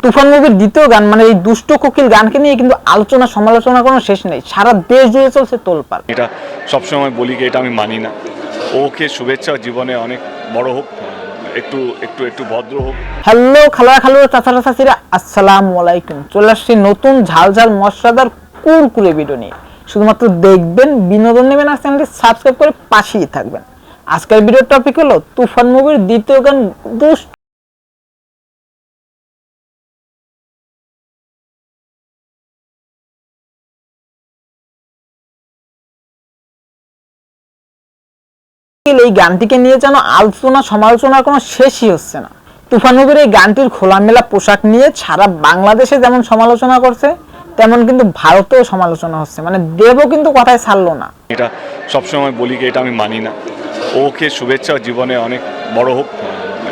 তুফান মুভির দ্বিতীয় গান মানে এই দুষ্ট কোকিল গানকে নিয়ে কিন্তু আলোচনা সমালোচনা কোনো শেষ নেই, সারা দেশ জুড়ে চলছে তোলপাড়। এটা সবসময় বলি কি এটা আমি মানি না। ওকে শুভেচ্ছা, জীবনে অনেক বড় হোক, একটু একটু একটু ভদ্র হোক। হ্যালো খালা খালু চাচারা চাচিরা, আসসালামু আলাইকুম। চলে আসছি নতুন ঝাল ঝাল মশলাদার কুরকুরে ভিডিও নিয়ে। শুধুমাত্র দেখবেন, বিনোদন নেবেন আর চ্যানেলটি সাবস্ক্রাইব করে পাশেই থাকবেন। আজকের ভিডিওর টপিক হলো তুফান মুভির দ্বিতীয় গান দুষ্ট এই গানটিকে নিয়ে যেন আলোচনা সমালোচনার কোনো শেষই হচ্ছে না। তুফান মুভির এই গানটির খোলামেলা পোশাক নিয়ে সারা বাংলাদেশে যেমন সমালোচনা করছে, তেমন কিন্তু ভারতেও সমালোচনা হচ্ছে, মানে দেবও কিন্তু কথায় ছাড়লো না। এটা সবসময় বলি কি এটা আমি মানি না। ওকে শুভেচ্ছা, জীবনে অনেক বড় হোক,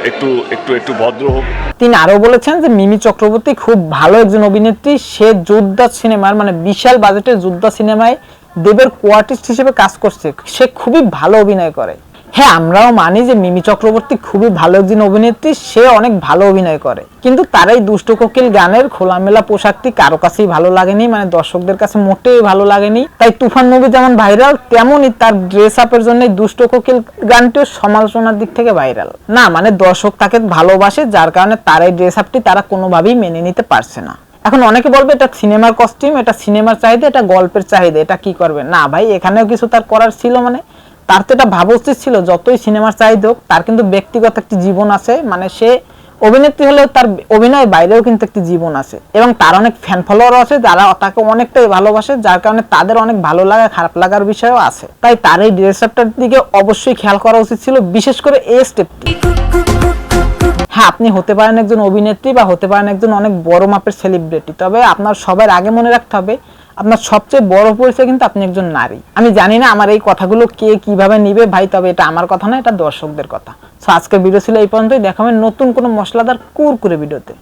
একটু একটু একটু ভদ্র হোক। তিনি আরো বলেছেন যে মিমি চক্রবর্তী খুব ভালো একজন অভিনেত্রী, সে যোদ্ধা সিনেমার মানে বিশাল বাজেটের যোদ্ধা সিনেমায় দেবের কোয়ার্টিস্ট হিসেবে কাজ করছে, সে খুবই ভালো অভিনয় করে। হ্যাঁ, আমরাও মানি যে মিমি চক্রবর্তী খুবই ভালো একজন অভিনেত্রী, সে অনেক ভালো অভিনয় করে, কিন্তু তার এই দুষ্ট কোকিল গানের খোলামেলা পোশাকটি কারো কাছেই ভালো লাগেনি, মানে দর্শকদের কাছে মোটেই ভালো লাগেনি। তাই তুফান মুভি যেমন ভাইরাল, তেমনই তার ড্রেস আপের জন্য দুষ্ট কোকিল গানটিও সমালোচনার দিক থেকে ভাইরাল না, মানে দর্শক তাকে ভালোবাসে, যার কারণে তার এই ড্রেস আপটি তারা কোনোভাবেই মেনে নিতে পারছে না। এখন অনেকে বলবে এটা সিনেমার কস্টিউম, এটা সিনেমার চাহিদা, এটা গল্পের চাহিদা, এটা কি করবে না ভাই, এখানেও কিছু তার করার ছিল, মানে তার তো এটা ভাবা উচিত ছিল যতই সিনেমার চাহিদা হোক তার কিন্তু ব্যক্তিগত একটি জীবন আছে, মানে সে অভিনেত্রী হলেও তার অভিনয় বাইরেও কিন্তু একটি জীবন আছে, এবং তার অনেক ফ্যান ফলোয়ার আছে যারা তাকে অনেকটাই ভালোবাসে, যার কারণে তাদের অনেক ভালো লাগা খারাপ লাগার বিষয়ও আছে। তাই তার এই ড্রেস আপটার দিকে অবশ্যই খেয়াল করা উচিত ছিল, বিশেষ করে এই স্টেপটি। হ্যাঁ, আপনি হতে পারেন একজন অভিনেত্রী বা হতে পারেন একজন অনেক বড় মাপের সেলিব্রিটি, তবে আপনার সবার আগে মনে রাখতে হবে আপনার সবচেয়ে বড় পরিচয় কিন্তু আপনি একজন নারী। আমি জানি না আমার এই কথাগুলো কে কিভাবে নিবে ভাই, তবে এটা আমার কথা না, এটা দর্শকদের কথা। সো আজকের ভিডিও ছিল এই পর্যন্তই, দেখাবেন নতুন কোনো মশলাদার কুরকুরে ভিডিওতে।